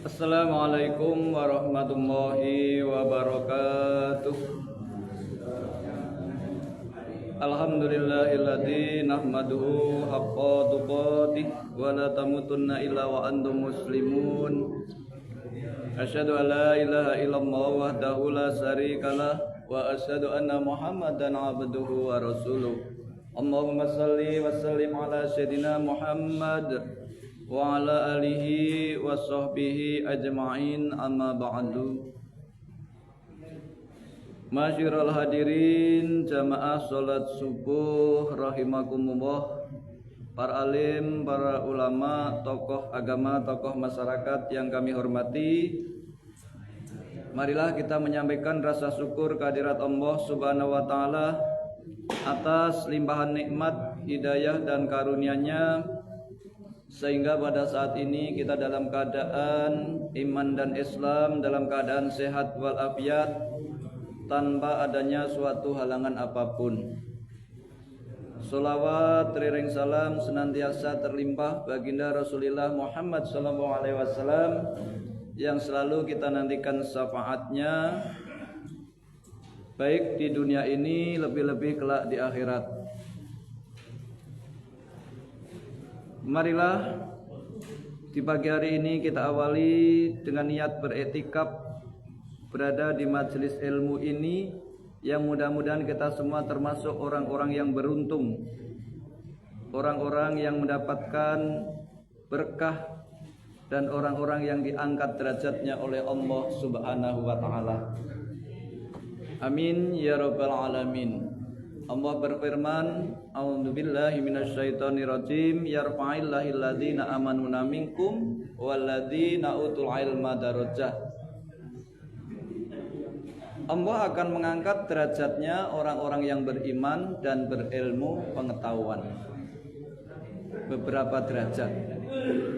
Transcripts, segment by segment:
Assalamualaikum warahmatullahi wabarakatuh. Alhamdulillahilladzi nahmaduhu haqqa tuqatih wa la tamutunna illa wa antum muslimun. Asyhadu an la ilaha illallah wahdahu la syarikalah wa asyhadu anna Muhammadan abduhu wa rasuluh. Allahumma shalli wa sallim ala sayyidina Muhammad wa ala alihi wa sahbihi ajma'in, amma ba'du. Masyiral hadirin jamaah salat subuh rahimakumullah, para alim, para ulama, tokoh agama, tokoh masyarakat yang kami hormati, marilah kita menyampaikan rasa syukur kehadirat Allah Subhanahu wa taala atas limpahan nikmat, hidayah dan karunia-Nya, sehingga pada saat ini kita dalam keadaan iman dan Islam, dalam keadaan sehat walafiat, tanpa adanya suatu halangan apapun. Sholawat teriring salam senantiasa terlimpah baginda Rasulullah Muhammad SAW yang selalu kita nantikan syafaatnya, baik di dunia ini lebih-lebih kelak di akhirat. Marilah di pagi hari ini kita awali dengan niat beriktikaf berada di majelis ilmu ini, yang mudah-mudahan kita semua termasuk orang-orang yang beruntung, orang-orang yang mendapatkan berkah dan orang-orang yang diangkat derajatnya oleh Allah Subhanahu wa taala. Amin ya rabbal alamin. Allah berfirman, a'udzubillahi minasyaitonirrajim, yarfa'illahil ladzina amanu minkum walladzina utul ilma darajat. Allah akan mengangkat derajatnya orang-orang yang beriman dan berilmu pengetahuan. Beberapa derajat.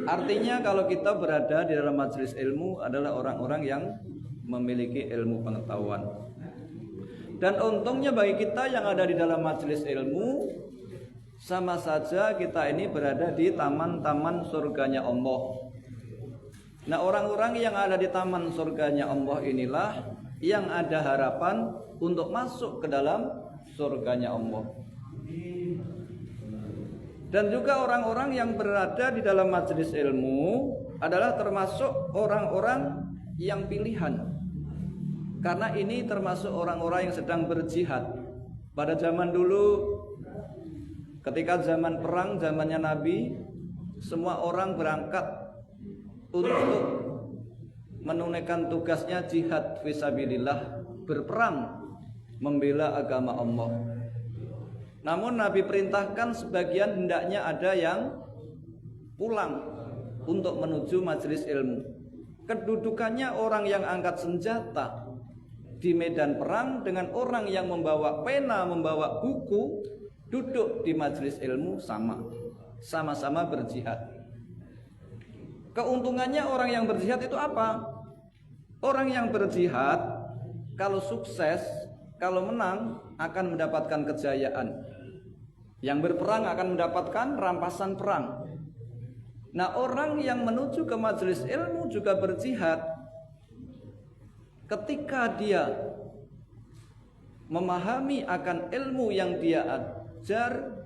Artinya kalau kita berada di dalam majelis ilmu adalah orang-orang yang memiliki ilmu pengetahuan. Dan untungnya bagi kita yang ada di dalam majelis ilmu, sama saja kita ini berada di taman-taman surganya Allah. Nah, orang-orang yang ada di taman surganya Allah inilah yang ada harapan untuk masuk ke dalam surganya Allah. Dan juga orang-orang yang berada di dalam majelis ilmu adalah termasuk orang-orang yang pilihan. Karena ini termasuk orang-orang yang sedang berjihad. Pada zaman dulu, ketika zaman perang, zamannya Nabi, semua orang berangkat untuk menunaikan tugasnya jihad fisabilillah, berperang membela agama Allah. Namun Nabi perintahkan sebagian hendaknya ada yang pulang untuk menuju majelis ilmu. Kedudukannya orang yang angkat senjata di medan perang dengan orang yang membawa pena, membawa buku, duduk di majelis ilmu sama-sama berjihad. Keuntungannya orang yang berjihad itu apa? Orang yang berjihad kalau sukses, kalau menang akan mendapatkan kejayaan. Yang berperang akan mendapatkan rampasan perang. Nah, orang yang menuju ke majelis ilmu juga berjihad. Ketika dia memahami akan ilmu yang dia ajar,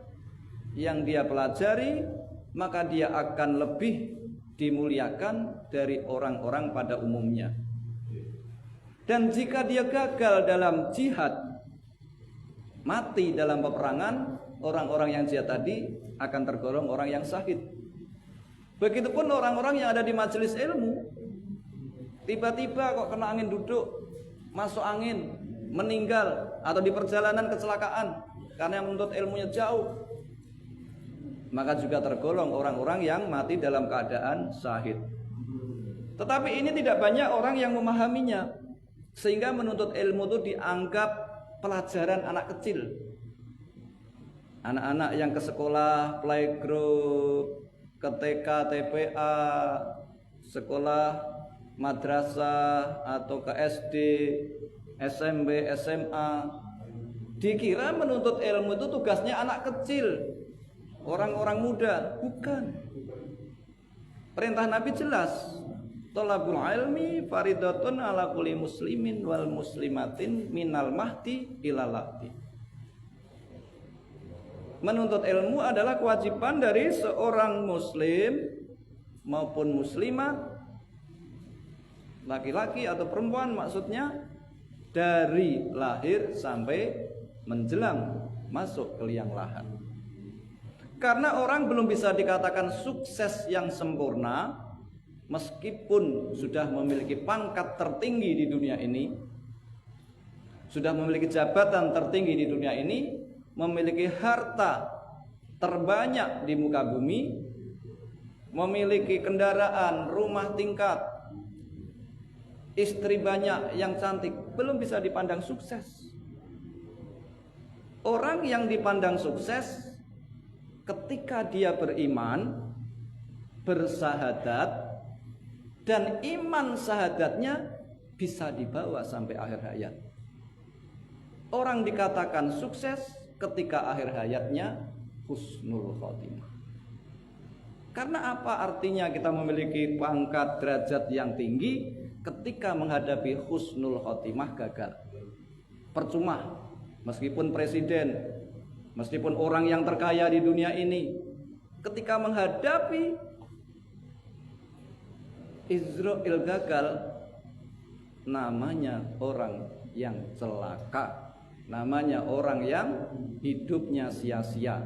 yang dia pelajari, maka dia akan lebih dimuliakan dari orang-orang pada umumnya. Dan jika dia gagal dalam jihad, mati dalam peperangan, orang-orang yang jihad tadi akan tergolong orang yang syahid. Begitupun orang-orang yang ada di majelis ilmu, tiba-tiba kok kena angin duduk, masuk angin, meninggal, atau di perjalanan kecelakaan karena yang menuntut ilmunya jauh, maka juga tergolong orang-orang yang mati dalam keadaan syahid. Tetapi ini tidak banyak orang yang memahaminya, sehingga menuntut ilmu itu dianggap pelajaran anak kecil. Anak-anak yang ke sekolah, playgroup, ke TK, TPA, sekolah madrasah atau ke SD, SMP, SMA, dikira menuntut ilmu itu tugasnya anak kecil, orang-orang muda. Bukan. Perintah Nabi jelas, Thalabul ilmi faridatun ala kulli muslimin wal muslimatin minal mahdi ilal lahdi. Menuntut ilmu adalah kewajiban dari seorang muslim maupun muslimah, laki-laki atau perempuan maksudnya, dari lahir sampai menjelang masuk ke liang lahat. Karena orang belum bisa dikatakan sukses yang sempurna meskipun sudah memiliki pangkat tertinggi di dunia ini, sudah memiliki jabatan tertinggi di dunia ini, memiliki harta terbanyak di muka bumi, memiliki kendaraan, rumah tingkat, istri banyak yang cantik, belum bisa dipandang sukses. Orang yang dipandang sukses ketika dia beriman, bersahadat, dan iman sahadatnya bisa dibawa sampai akhir hayat. Orang dikatakan sukses ketika akhir hayatnya husnul khotimah. Karena apa artinya kita memiliki pangkat derajat yang tinggi ketika menghadapi husnul khotimah gagal? Percuma, meskipun presiden, meskipun orang yang terkaya di dunia ini, ketika menghadapi Israel gagal, namanya orang yang celaka, namanya orang yang hidupnya sia-sia.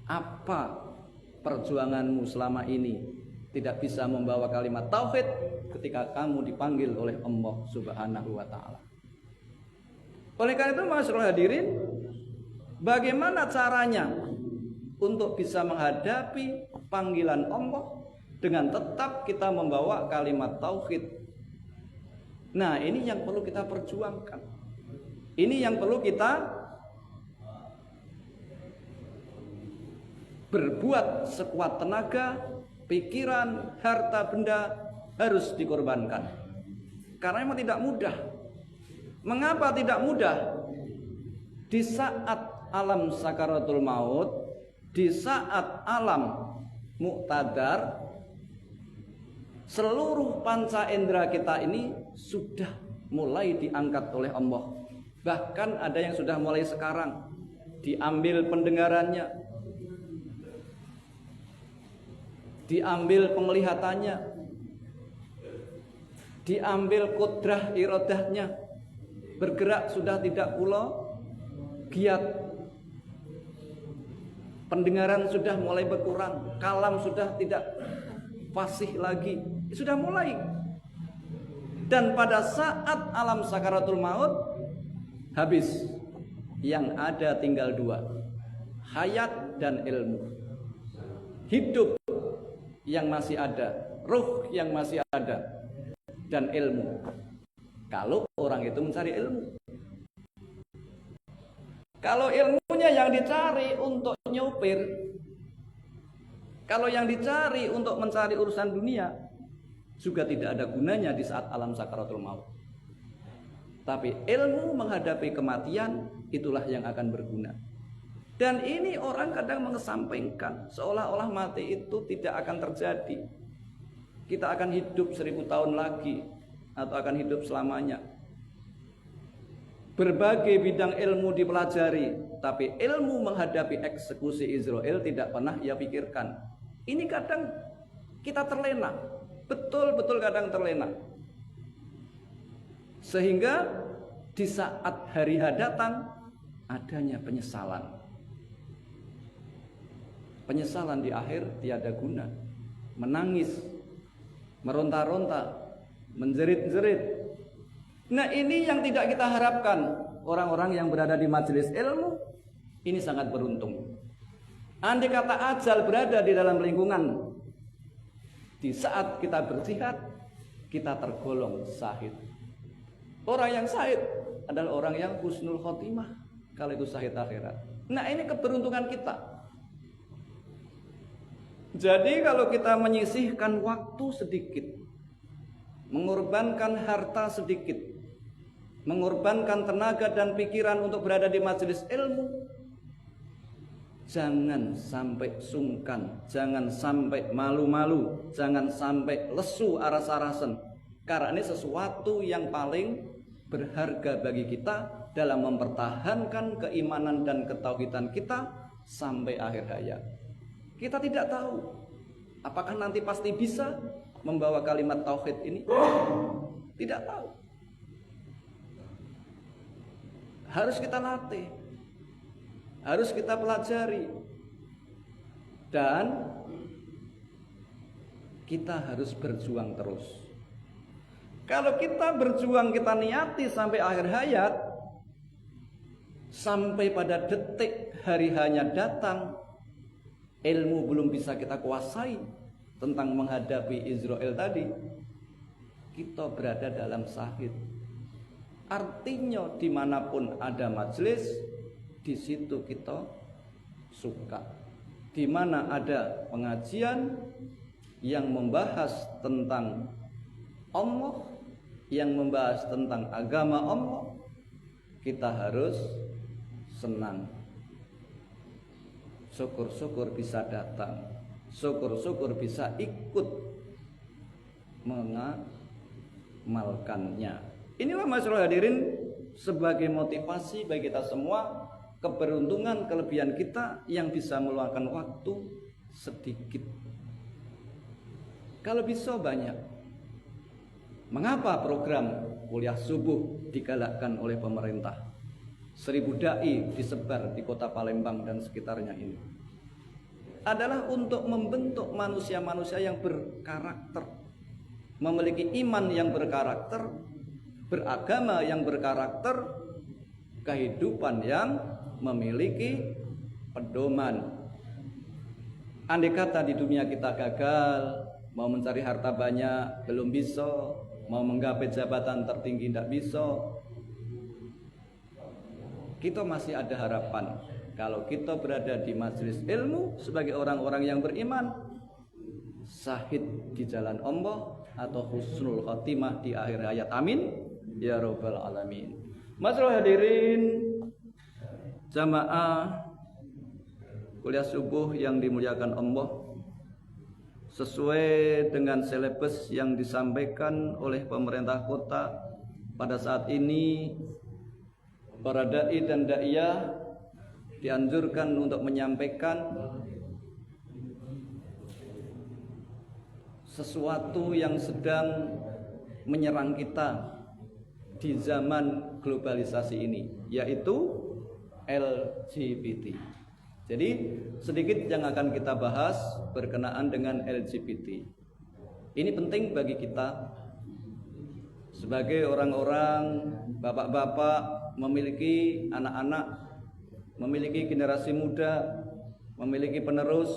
Apa perjuanganmu selama ini tidak bisa membawa kalimat tauhid ketika kamu dipanggil oleh Allah Subhanahu wa taala? Oleh karena itu, masyaallah hadirin, bagaimana caranya untuk bisa menghadapi panggilan Allah dengan tetap kita membawa kalimat tauhid? Nah, ini yang perlu kita perjuangkan. Ini yang perlu kita berbuat sekuat tenaga, pikiran, harta benda harus dikorbankan. Karena memang tidak mudah. Mengapa tidak mudah? Di saat alam sakaratul maut, di saat alam muqtadar, seluruh panca indera kita ini sudah mulai diangkat oleh Allah. Bahkan ada yang sudah mulai sekarang diambil pendengarannya, diambil penglihatannya, diambil kudrah iradahnya, bergerak sudah tidak pula giat, pendengaran sudah mulai berkurang, kalam sudah tidak fasih lagi, sudah mulai. Dan pada saat alam sakaratul maut habis, yang ada tinggal dua, hayat dan ilmu. Hidup yang masih ada, ruh yang masih ada, dan ilmu. Kalau orang itu mencari ilmu. Kalau ilmunya yang dicari untuk nyopir, kalau yang dicari untuk mencari urusan dunia, juga tidak ada gunanya di saat alam sakaratul maut. Tapi ilmu menghadapi kematian, itulah yang akan berguna. Dan ini orang kadang mengesampingkan, seolah-olah mati itu tidak akan terjadi. Kita akan hidup 1000 tahun lagi, atau akan hidup selamanya. Berbagai bidang ilmu dipelajari, tapi ilmu menghadapi eksekusi Israel tidak pernah ia pikirkan. Ini kadang kita terlena, betul-betul kadang terlena. Sehingga di saat hari H datang, adanya penyesalan. Penyesalan di akhir tiada guna. Menangis, meronta-ronta, menjerit-jerit. Nah, ini yang tidak kita harapkan. Orang-orang yang berada di majelis ilmu ini sangat beruntung. Andai kata ajal berada di dalam lingkungan, di saat kita berjihad, kita tergolong syahid. Orang yang syahid adalah orang yang husnul khotimah, kalau itu syahid akhirat. Nah, ini keberuntungan kita. Jadi kalau kita menyisihkan waktu sedikit, mengorbankan harta sedikit, mengorbankan tenaga dan pikiran untuk berada di majelis ilmu, Jangan sampai sungkan, jangan sampai malu-malu, jangan sampai lesu aras-arasan. Karena ini sesuatu yang paling berharga bagi kita dalam mempertahankan keimanan dan ketauhidan kita sampai akhir hayat. Kita tidak tahu apakah nanti pasti bisa membawa kalimat tauhid ini. Tidak tahu. Harus kita latih, harus kita pelajari, dan kita harus berjuang terus. Kalau kita berjuang, kita niati sampai akhir hayat, sampai pada detik hari hanya datang, ilmu belum bisa kita kuasai tentang menghadapi Israel tadi, kita berada dalam sahid. Artinya dimanapun ada majelis, di situ kita suka. Di mana ada pengajian yang membahas tentang Allah, yang membahas tentang agama Allah, kita harus senang. Syukur-syukur bisa datang, syukur-syukur bisa ikut mengamalkannya. Inilah masalah hadirin sebagai motivasi bagi kita semua, keberuntungan kelebihan kita yang bisa meluangkan waktu sedikit. Kalau bisa banyak. Mengapa program kuliah subuh digalakkan oleh pemerintah? 1000 dai disebar di kota Palembang dan sekitarnya ini. Adalah untuk membentuk manusia-manusia yang berkarakter, memiliki iman yang berkarakter, beragama yang berkarakter, kehidupan yang memiliki pedoman. Andai kata di dunia kita gagal, mau mencari harta banyak belum bisa, mau menggapai jabatan tertinggi tidak bisa, kita masih ada harapan. Kalau kita berada di majelis ilmu sebagai orang-orang yang beriman, syahid di jalan Allah atau husnul khatimah di akhir hayat. Amin ya rabbal alamin. Masalah hadirin jamaah kuliah subuh yang dimuliakan Allah, sesuai dengan selebes yang disampaikan oleh pemerintah kota pada saat ini, para dai dan daiyah dianjurkan untuk menyampaikan sesuatu yang sedang menyerang kita di zaman globalisasi ini, yaitu LGBT. Jadi sedikit yang akan kita bahas berkenaan dengan LGBT. Ini penting bagi kita sebagai orang-orang, bapak-bapak, memiliki anak-anak, memiliki generasi muda, memiliki penerus,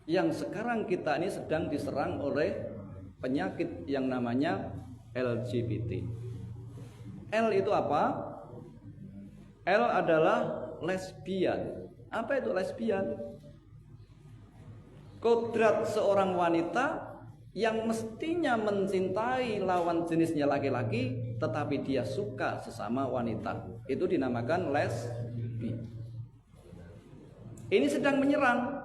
yang sekarang kita ini sedang diserang oleh penyakit yang namanya LGBT. L itu apa? L adalah lesbian. Apa itu lesbian? Kodrat seorang wanita yang mestinya mencintai lawan jenisnya laki-laki, tetapi dia suka sesama wanita. Itu dinamakan lesbi. Ini sedang menyerang.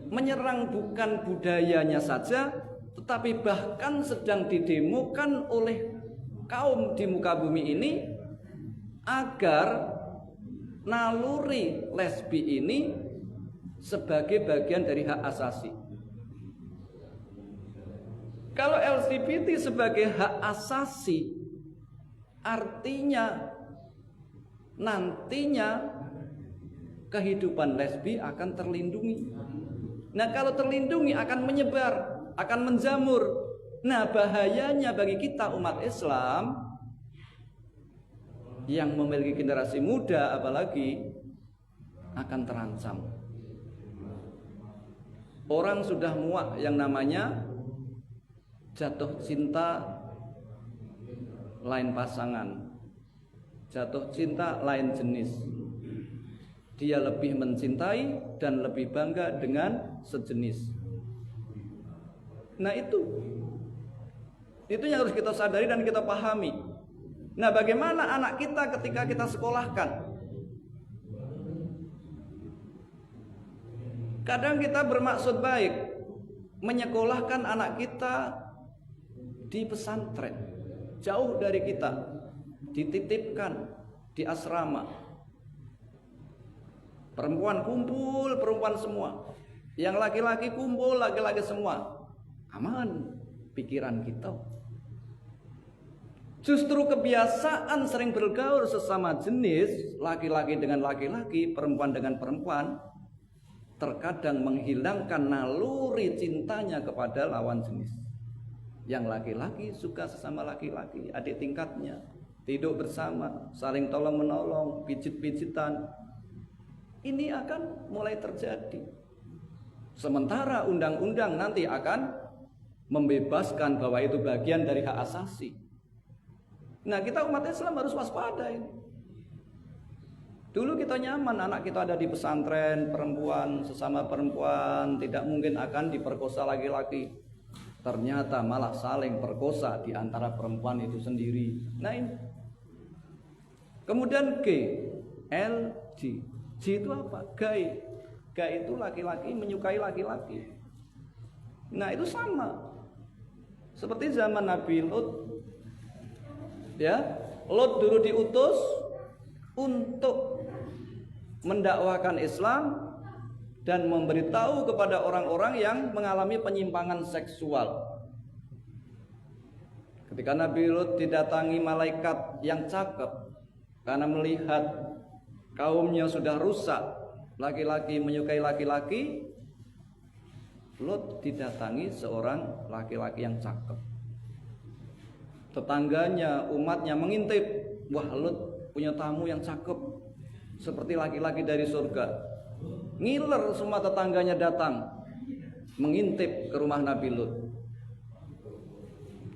Menyerang bukan budayanya saja, tetapi bahkan sedang didemokan oleh kaum di muka bumi ini agar naluri lesbi ini sebagai bagian dari hak asasi. Kalau LGBT sebagai hak asasi, artinya nantinya kehidupan lesbi akan terlindungi. Nah, kalau terlindungi akan menyebar, akan menjamur. Nah, bahayanya bagi kita umat Islam yang memiliki generasi muda apalagi akan terancam. Orang sudah muak yang namanya jatuh cinta lain pasangan, jatuh cinta lain jenis. Dia lebih mencintai dan lebih bangga dengan sejenis. Nah, itu yang harus kita sadari dan kita pahami. Nah, bagaimana anak kita ketika kita sekolahkan? Kadang kita bermaksud baik menyekolahkan anak kita di pesantren, jauh dari kita, dititipkan di asrama. Perempuan kumpul, perempuan semua. Yang laki-laki kumpul, laki-laki semua. Aman pikiran kita. Justru kebiasaan sering bergaul sesama jenis, laki-laki dengan laki-laki, perempuan dengan perempuan, terkadang menghilangkan naluri cintanya kepada lawan jenis. Yang laki-laki suka sesama laki-laki, adik tingkatnya, tidur bersama, saling tolong menolong, pijit-pijitan. Ini akan mulai terjadi. Sementara undang-undang nanti akan membebaskan bahwa itu bagian dari hak asasi. Nah, kita umat Islam harus waspada ini. Dulu kita nyaman, anak kita ada di pesantren, perempuan sesama perempuan, tidak mungkin akan diperkosa laki-laki. Ternyata malah saling perkosa di antara perempuan itu sendiri. Nah ini. Kemudian G, L, G. G itu apa? Gay. Gay itu laki-laki menyukai laki-laki. Nah itu sama. Seperti zaman Nabi Lut. Ya, Lot dulu diutus untuk mendakwakan Islam dan memberitahu kepada orang-orang yang mengalami penyimpangan seksual. Ketika Nabi Lut didatangi malaikat yang cakep karena melihat kaumnya sudah rusak, laki-laki menyukai laki-laki, Lot didatangi seorang laki-laki yang cakep. Tetangganya, umatnya mengintip, wah Lut punya tamu yang cakep seperti laki-laki dari surga. Ngiler semua tetangganya datang mengintip ke rumah Nabi Lut.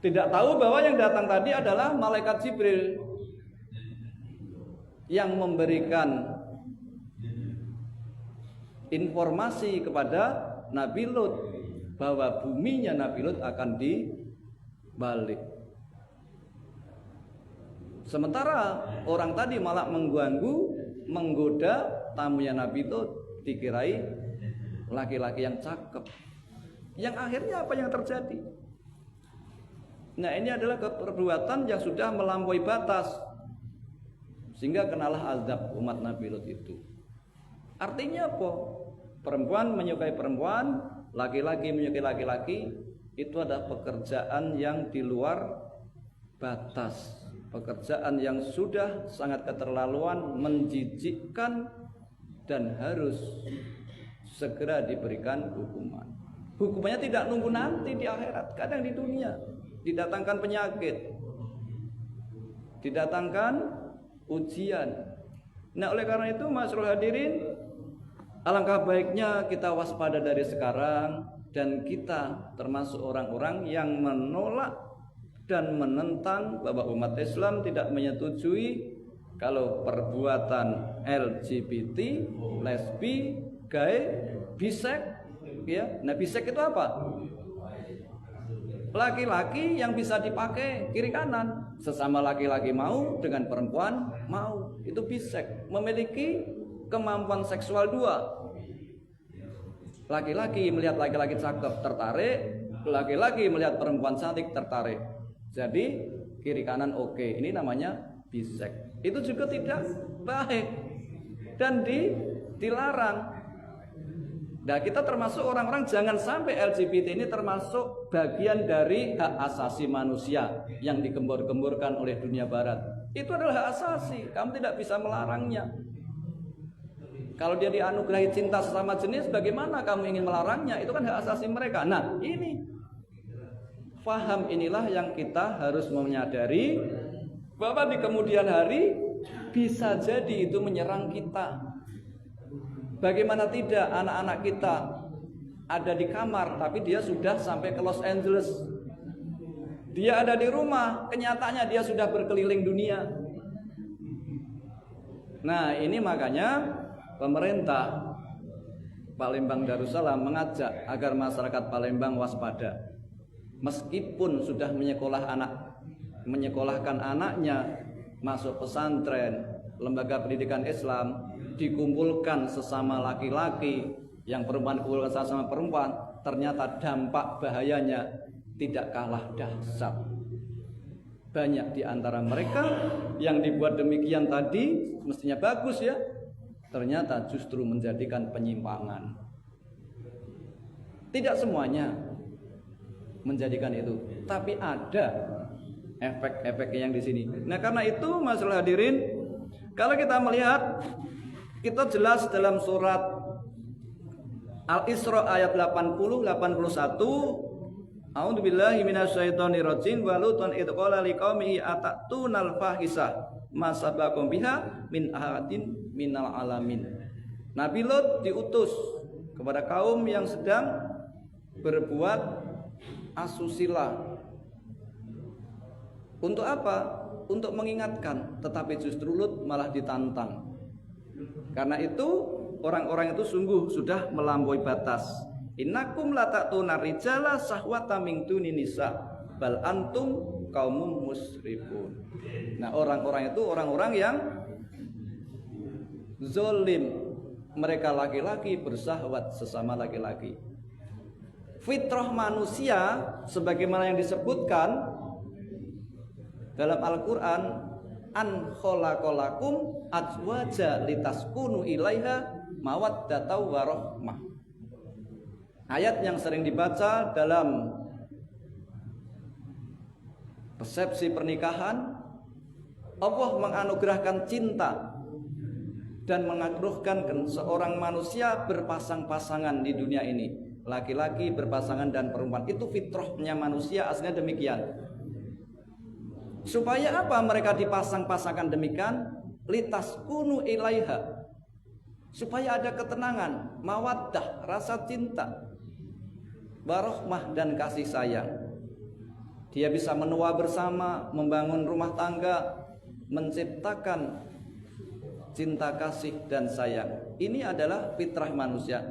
Tidak tahu bahwa yang datang tadi adalah malaikat Jibril yang memberikan informasi kepada Nabi Lut bahwa buminya Nabi Lut akan dibalik. Sementara orang tadi malah mengganggu, menggoda tamunya Nabi itu, dikirai laki-laki yang cakep. Yang akhirnya apa yang terjadi? Nah ini adalah perbuatan yang sudah melampaui batas, sehingga kenalah azab umat Nabi Lut itu. Artinya apa? Perempuan menyukai perempuan, laki-laki menyukai laki-laki, itu adalah pekerjaan yang di luar batas. Pekerjaan yang sudah sangat keterlaluan, menjijikkan, dan harus segera diberikan hukuman. Hukumannya tidak nunggu nanti di akhirat, kadang di dunia. Didatangkan penyakit, didatangkan ujian. Nah oleh karena itu masyaallah hadirin, alangkah baiknya kita waspada dari sekarang, dan kita termasuk orang-orang yang menolak dan menentang bahwa umat Islam tidak menyetujui kalau perbuatan LGBT, lesbi, gay, bisek, ya. Nah bisek itu apa? Laki-laki yang bisa dipakai kiri kanan, sesama laki-laki mau dengan perempuan mau, itu bisek, memiliki kemampuan seksual dua. Laki-laki melihat laki-laki cakep tertarik, laki-laki melihat perempuan cantik tertarik. Jadi kiri kanan oke. Ini namanya bisek. Itu juga tidak baik dan dilarang. Nah kita termasuk orang-orang, jangan sampai LGBT ini termasuk bagian dari hak asasi manusia yang digembor-gemborkan oleh dunia barat. Itu adalah hak asasi, kamu tidak bisa melarangnya. Kalau dia dianugerahi cinta sesama jenis, bagaimana kamu ingin melarangnya? Itu kan hak asasi mereka. Nah ini faham inilah yang kita harus menyadari bahwa di kemudian hari bisa jadi itu menyerang kita. Bagaimana tidak anak-anak kita ada di kamar tapi dia sudah sampai ke Los Angeles. Dia ada di rumah, kenyataannya dia sudah berkeliling dunia. Nah ini makanya pemerintah Palembang Darussalam mengajak agar masyarakat Palembang waspada. Meskipun sudah menyekolahkan anaknya masuk pesantren, lembaga pendidikan Islam, dikumpulkan sesama laki-laki, yang perempuan dikumpulkan sesama perempuan, ternyata dampak bahayanya tidak kalah dahsyat. Banyak di antara mereka yang dibuat demikian tadi mestinya bagus ya, ternyata justru menjadikan penyimpangan. Tidak semuanya menjadikan itu, tapi ada efek-efek yang di sini. Nah, karena itu masalah hadirin, kalau kita melihat, kita jelas dalam surat Al-Isra ayat 80-81, A'udzubillahi minasyaitonirrajim wa lutan idh qala liqaumihi atattunal fahisah ma sabaqakum biha min ahadin minal alamin. Nabi Lut diutus kepada kaum yang sedang berbuat asusila. Untuk apa? Untuk mengingatkan, tetapi justru Lut malah ditantang. Karena itu orang-orang itu sungguh sudah melampaui batas. Innakum la ta'tuna rijala sahwata min duni nisa bal antum qaumum musrifun. Nah, orang-orang itu orang-orang yang zalim. Mereka laki-laki bersahwat sesama laki-laki. Fitrah manusia sebagaimana yang disebutkan dalam Al-Quran, an khalaqalakum azwaja litaskunu ilaiha mawaddatan wa rahmah. Ayat yang sering dibaca dalam resepsi pernikahan. Allah menganugerahkan cinta dan menganugerahkan seorang manusia berpasang-pasangan di dunia ini, laki-laki berpasangan dan perempuan. Itu fitrahnya manusia, aslinya demikian. Supaya apa mereka dipasang-pasangkan demikian? Litaskunu ilaiha, supaya ada ketenangan, mawaddah, rasa cinta, warahmah dan kasih sayang. Dia bisa menua bersama, membangun rumah tangga, menciptakan cinta kasih dan sayang. Ini adalah fitrah manusia.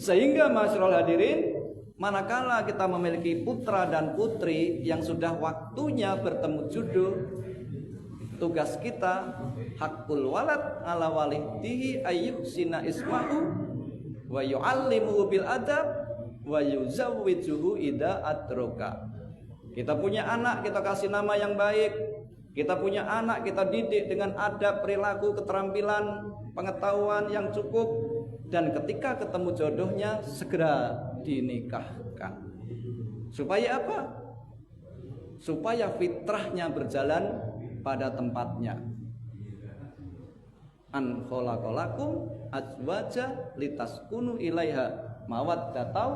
Sehingga masyarul hadirin, manakala kita memiliki putra dan putri yang sudah waktunya bertemu jodoh, tugas kita hakul walad ala walidihi ayyuhsina ismahu wa yu'allimuhu bil adab wa yuzawwijuhu idza atroka. Kita punya anak, kita kasih nama yang baik. Kita punya anak, kita didik dengan adab, perilaku, keterampilan, pengetahuan yang cukup. Dan ketika ketemu jodohnya, segera dinikahkan. Supaya apa? Supaya fitrahnya berjalan pada tempatnya. An khalaqalakum azwaja litaskunu ilaiha mawaddatan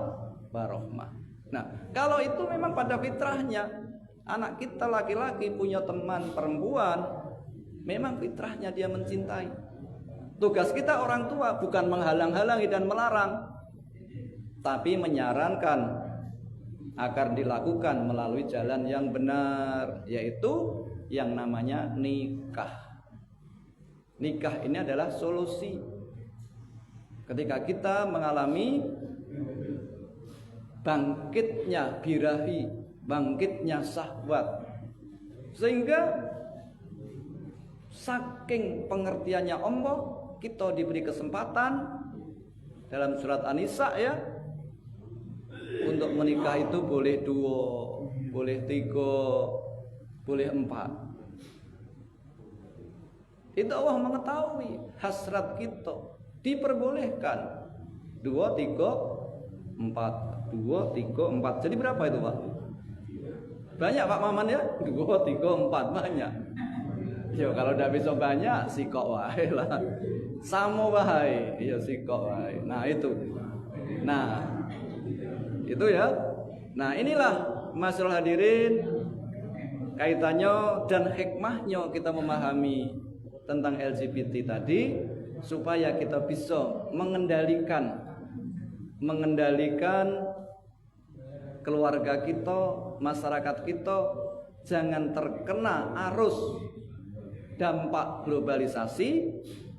wa rahmah. Nah, kalau itu memang pada fitrahnya, anak kita laki-laki punya teman perempuan, memang fitrahnya dia mencintai. Tugas kita orang tua bukan menghalang-halangi dan melarang, tapi menyarankan agar dilakukan melalui jalan yang benar, yaitu yang namanya nikah. Nikah ini adalah solusi ketika kita mengalami bangkitnya birahi, bangkitnya syahwat, sehingga saking pengertiannya Allah, kita diberi kesempatan dalam surat An-Nisa ya, untuk menikah itu boleh 2, boleh 3, boleh 4. Itu Allah mengetahui hasrat kita, diperbolehkan 2, 3, 4. 2, 3, 4. Jadi berapa itu Pak? Banyak Pak Maman ya? 2, 3, 4, banyak. Yo kalau udah bisa banyak, sikok wae lah. Samo wae, iya sikok wae. Nah itu. Nah itu ya. Nah inilah masyaallah hadirin, kaitannya dan hikmahnya kita memahami tentang LGBT tadi, supaya kita bisa mengendalikan keluarga kita, masyarakat kita jangan terkena arus dampak globalisasi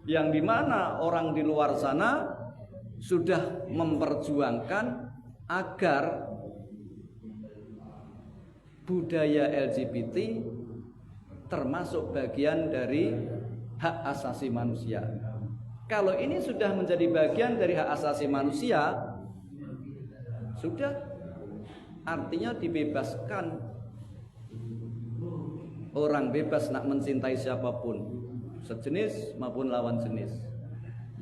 yang dimana orang di luar sana sudah memperjuangkan agar budaya LGBT termasuk bagian dari hak asasi manusia. Kalau ini sudah menjadi bagian dari hak asasi manusia, sudah artinya dibebaskan. Orang bebas nak mencintai siapapun, sejenis maupun lawan jenis.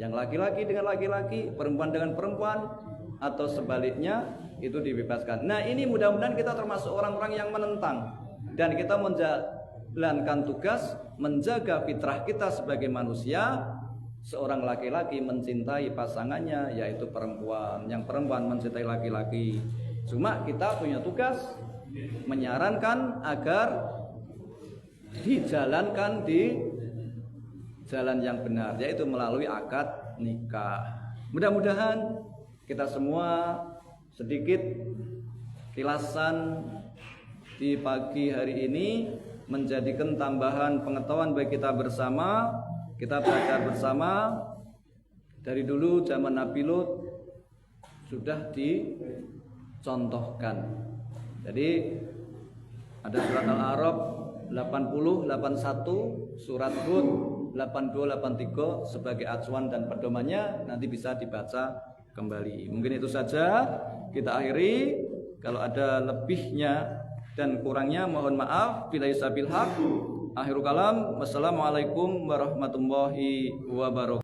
Yang laki-laki dengan laki-laki, perempuan dengan perempuan, atau sebaliknya itu dibebaskan. Nah, ini mudah-mudahan kita termasuk orang-orang yang menentang, dan kita menjalankan tugas menjaga fitrah kita sebagai manusia. Seorang laki-laki mencintai pasangannya, yaitu perempuan, yang perempuan mencintai laki-laki. Cuma kita punya tugas menyarankan agar dijalankan di jalan yang benar, yaitu melalui akad nikah. Mudah-mudahan kita semua sedikit kilasan di pagi hari ini menjadikan tambahan pengetahuan bagi kita bersama. Kita belajar bersama dari dulu zaman Nabi Lut sudah dicontohkan. Jadi ada surat Al-A'raf 80, 81, surat Hud 82, 83 sebagai acuan dan pedomannya, nanti bisa dibaca kembali. Mungkin itu saja kita akhiri. Kalau ada lebihnya dan kurangnya mohon maaf. Billahi sabil haq. Akhirul kalam. Wassalamualaikum warahmatullahi wabarakatuh.